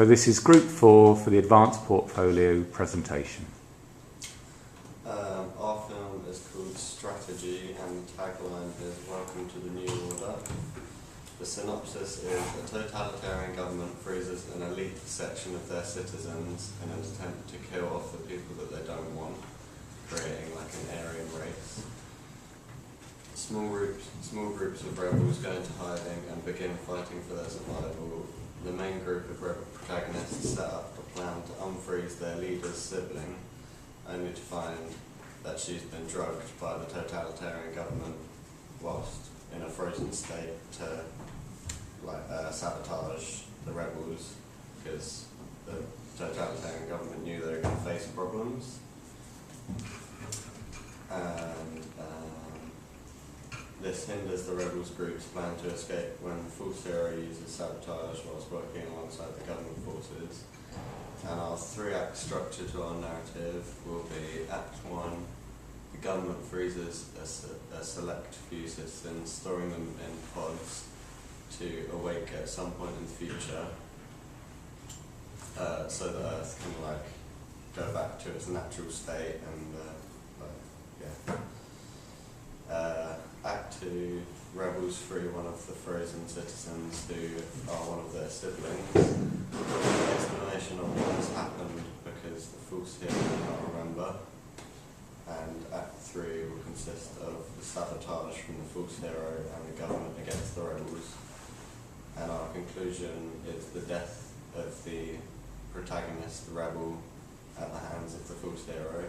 So this is Group 4 for the Advanced Portfolio presentation. Our film is called Strategy and the tagline is Welcome to the New Order. The synopsis is a totalitarian government freezes an elite section of their citizens in an attempt to kill off the people that they don't want, creating like an Aryan race. Small groups of rebels go into hiding and begin fighting for their survival. The main group of rebel protagonists set up a plan to unfreeze their leader's sibling, only to find that she's been drugged by the totalitarian government whilst in a frozen state to sabotage the rebels, because the totalitarian government knew they were going to face problems. And this hinders the rebels group's plan to escape when False Hero uses sabotage whilst working alongside the government forces. And our 3-act structure to our narrative will be Act 1, the government freezes a select few citizens, storing them in pods to awake at some point in the future, so that Earth can go back to its natural state and Act 2, rebels free one of the frozen citizens who are one of their siblings. The explanation of what has happened because the False Hero cannot remember. And Act 3 will consist of the sabotage from the False Hero and the government against the rebels. And our conclusion is the death of the protagonist, the rebel, at the hands of the False Hero.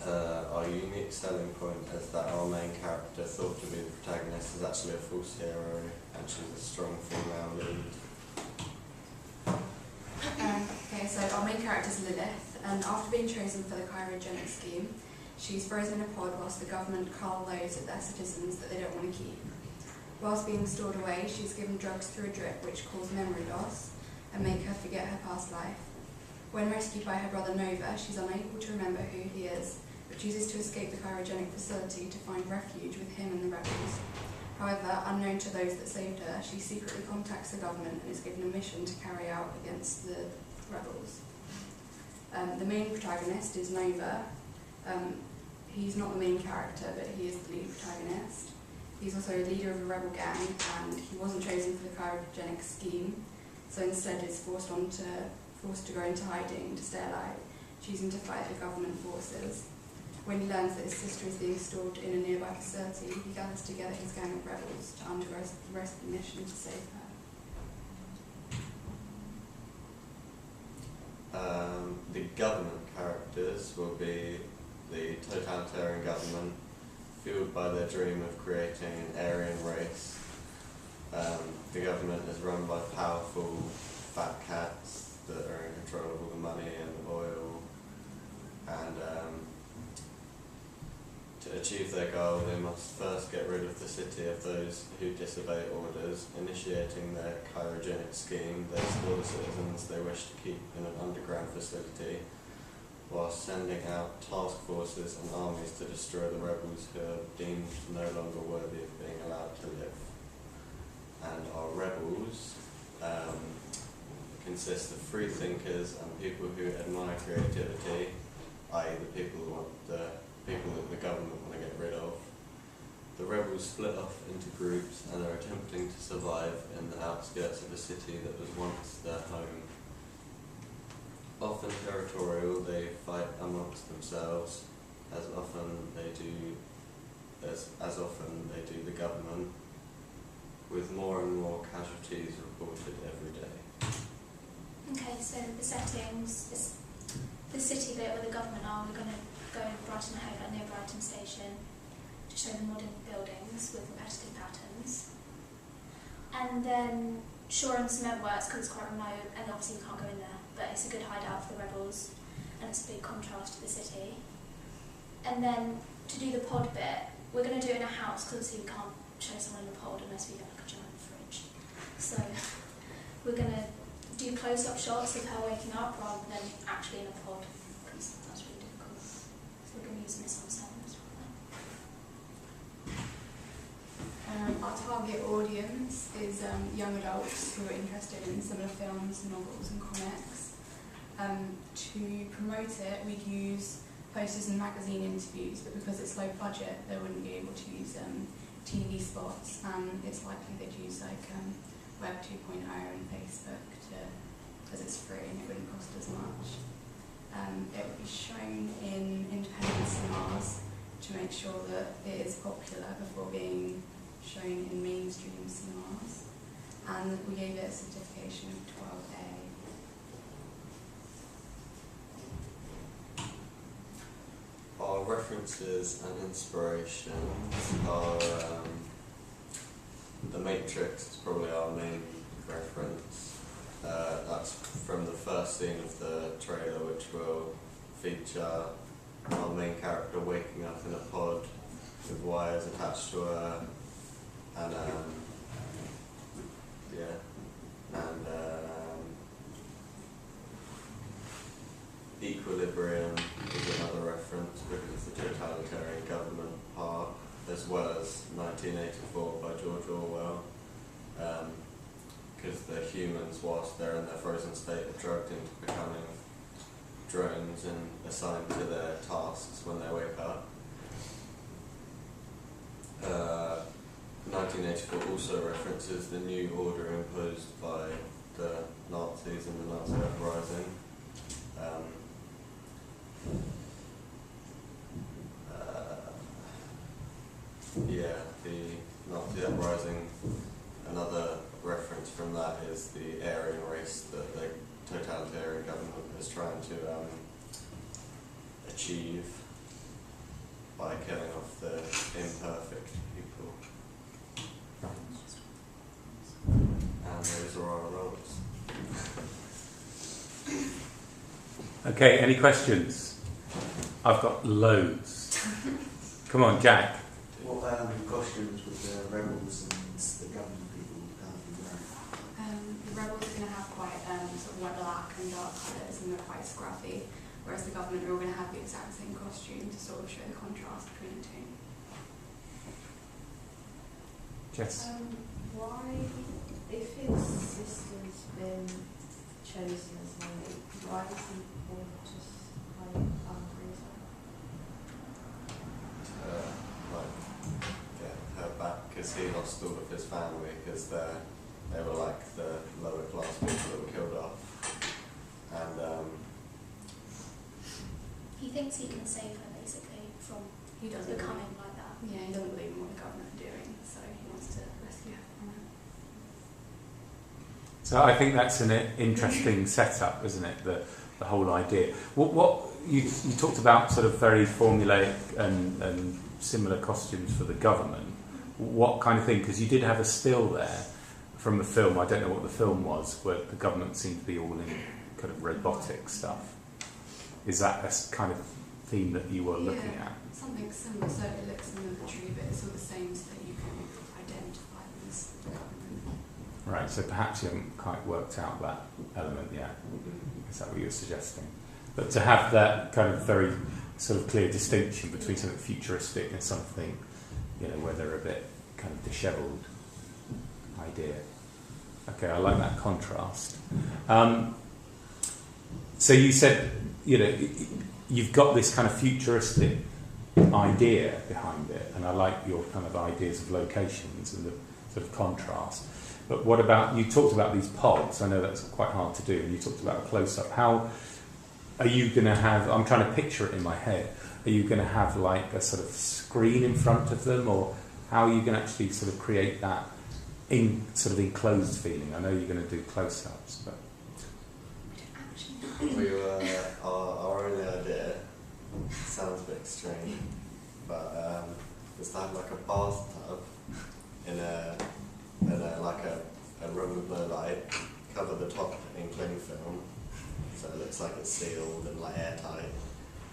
Our unique selling point is that our main character, thought to be the protagonist, is actually a false hero, and she's a strong female lead. Okay, so our main character is Lilith, and after being chosen for the cryogenic scheme, she's frozen in a pod whilst the government cull those of their citizens that they don't want to keep. Whilst being stored away, she's given drugs through a drip which cause memory loss and make her forget her past life. When rescued by her brother Nova, she's unable to remember who he is, but chooses to escape the cryogenic facility to find refuge with him and the rebels. However, unknown to those that saved her, she secretly contacts the government and is given a mission to carry out against the rebels. The main protagonist is Nova. He's not the main character, but he is the lead protagonist. He's also a leader of a rebel gang, and he wasn't chosen for the cryogenic scheme, so instead is forced to go into hiding to stay alive, choosing to fight the government forces. When he learns that his sister is being stored in a nearby facility, he gathers together his gang of rebels to undergo a rescue mission to save her. The government characters will be the totalitarian government, fueled by their dream of creating an Aryan race. The government is run by powerful fat cats that are in control of all the money and oil, and to achieve their goal they must first get rid of the city of those who disobey orders. Initiating their cryogenic scheme, they store the citizens they wish to keep in an underground facility, whilst sending out task forces and armies to destroy the rebels who are deemed no longer worthy of being allowed to live. And our rebels consist of free thinkers and people who admire creativity, i.e. the people that the government want to get rid of. The rebels split off into groups and are attempting to survive in the outskirts of a city that was once their home. Often territorial, they fight amongst themselves, as often they do the government, with more and more casualties reported every day. Okay, so the settings, the city bit where the government are, we're going to go in Brighton Hove, near Brighton Station, to show the modern buildings with repetitive patterns. And then Shore and Cement Works, because it's quite remote, and obviously we can't go in there, but it's a good hideout for the rebels, and it's a big contrast to the city. And then to do the pod bit, we're going to do it in a house, because obviously we can't show someone in a pod unless we have like a giant fridge. So we're going to do close-up shots of her waking up rather than actually in a pod, because that's really difficult. So we're going to use mise en scène as well. Our target audience is young adults who are interested in similar films, novels and comics. To promote it, we'd use posters and magazine interviews, but because it's low budget, they wouldn't be able to use TV spots, and it's likely they'd use like Web 2.0 and Facebook because it's free and it wouldn't cost as much. It would be shown in independent cinemas to make sure that it is popular before being shown in mainstream cinemas, and we gave it a certification of 12A. Our references and inspirations are The Matrix is probably our main reference. That's from the first scene of the trailer, which will feature our main character waking up in a pod with wires attached to her, and Equilibrium is another reference because the totalitarian government part, as well as 1984 by George Orwell, because the humans, whilst they're in their frozen state, are drugged into becoming drones and assigned to their tasks when they wake up. 1984 also references the new order imposed by the Nazis in the Nazi uprising. The Nazi uprising, another reference from that is the Aryan race that the totalitarian government is trying to achieve by killing off the imperfect people. And those are our roles. Okay, any questions? I've got loads. Come on, Jack. What costumes would the rebels and the government people be wearing? The rebels are going to have quite sort of black and dark colours, and they're quite scruffy, whereas the government are all going to have the exact same costume to sort of show the contrast between the two. Jess. Why, if his sister's been chosen as lead, why does he want to just hide unfreeze her? Get her back, because he lost all of his family, because they were like the lower class people that were killed off. And He thinks he can save her basically from He doesn't becoming like that. Yeah, he doesn't believe in what the government are doing, so he wants to rescue her from it. So I think that's an interesting setup, isn't it? The whole idea. What you talked about, sort of very formulaic and similar costumes for the government. What kind of thing? Because you did have a still there from a film. I don't know what the film was, where the government seemed to be all in kind of robotic stuff. Is that a kind of theme that you were looking at? Something similar. So it looks military, but it's all the same, so that you can identify them as the government. Right. So perhaps you haven't quite worked out that element yet. Is that what you're suggesting? But to have that kind of very sort of clear distinction between something futuristic and something, where they're a bit kind of dishevelled idea. Okay, I like that contrast. So you said, you've got this kind of futuristic idea behind it, and I like your kind of ideas of locations and the sort of contrast. But what about, you talked about these pods, I know that's quite hard to do, and you talked about a close-up. How are you going to have, I'm trying to picture it in my head, are you going to have like a sort of screen in front of them, or how are you going to actually sort of create that sort of enclosed feeling? I know you're going to do close-ups, but... our only idea, sounds a bit extreme, but is to have like a bathtub in a room with no light, cover the top in cling film, so it looks like it's sealed and like airtight,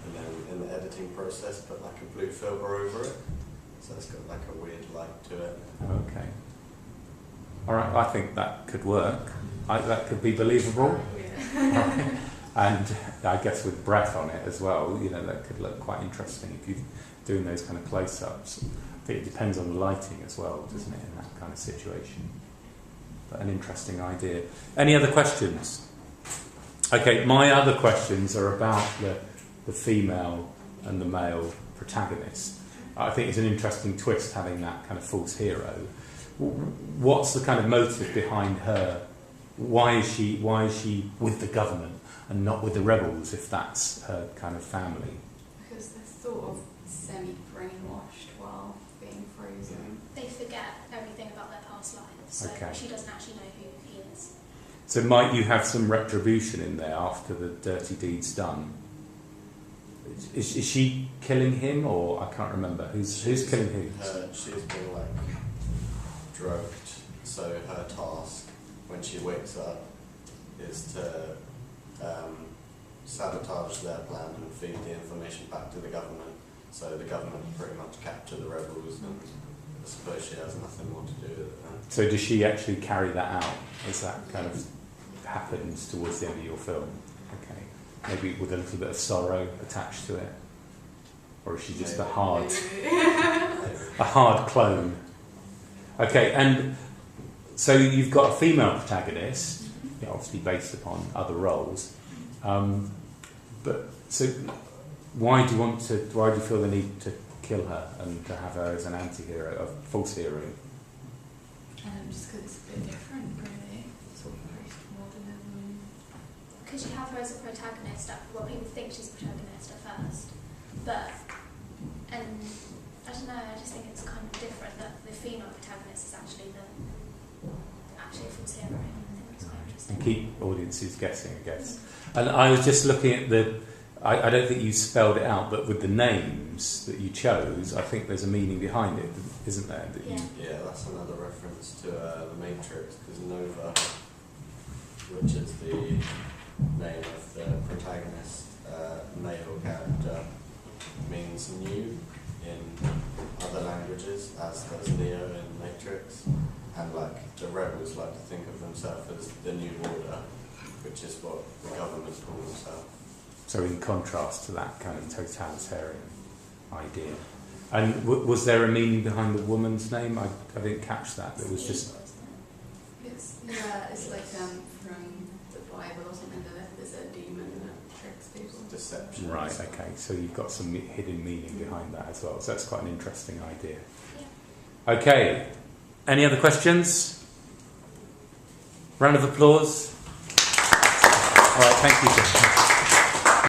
and then in the editing process put like a blue filter over it, so it's got like a weird light to it. Okay. Alright, I think that could work. That could be believable. Right. And I guess with breath on it as well, that could look quite interesting if you're doing those kind of close-ups. think it depends on the lighting as well, doesn't it, in that kind of situation. But an interesting idea. Any other questions? Okay, my other questions are about the female and the male protagonist. I think it's an interesting twist having that kind of false hero. What's the kind of motive behind her? Why is she with the government and not with the rebels if that's her kind of family? Because they're sort of semi-brainwashed while being frozen. They forget everything about their past lives, so Okay. she doesn't actually know who he is. So might you have some retribution in there after the dirty deed's done? Is she killing him, or I can't remember who's killing who? She's been like drugged, so her task when she wakes up is to sabotage their plan and feed the information back to the government. So the government pretty much capture the rebels, and I suppose she has nothing more to do with it then. So does she actually carry that out as that kind of happens towards the end of your film? Okay, maybe with a little bit of sorrow attached to it, or is she just a hard clone? Okay, and so you've got a female protagonist, obviously based upon other roles, but so why do you feel the need to kill her and to have her as an anti-hero, a false hero? Just because it's a bit different, really. Sort of post-modernism. Because you have her as a protagonist, well, people think she's a protagonist at first, but, and I don't know, I just think it's kind of different that the female protagonist is actually a false hero. I think it's quite interesting. And keep audiences guessing, I guess. And I was just looking at I don't think you spelled it out, but with the names that you chose, I think there's a meaning behind it, isn't there? Yeah, that's another reference to The Matrix, because Nova, which is the name of the protagonist, male character, means new in other languages, as does Neo in Matrix. And like the rebels like to think of themselves as the new order, which is what the government call themselves. So in contrast to that kind of totalitarian idea. And was there a meaning behind the woman's name? I didn't catch that. It was just... It's like from the Bible or something, that there's a demon that tricks people. Deception. Right, okay. So you've got some hidden meaning behind that as well. So that's quite an interesting idea. Yeah. Okay. Any other questions? Round of applause. All right, thank you.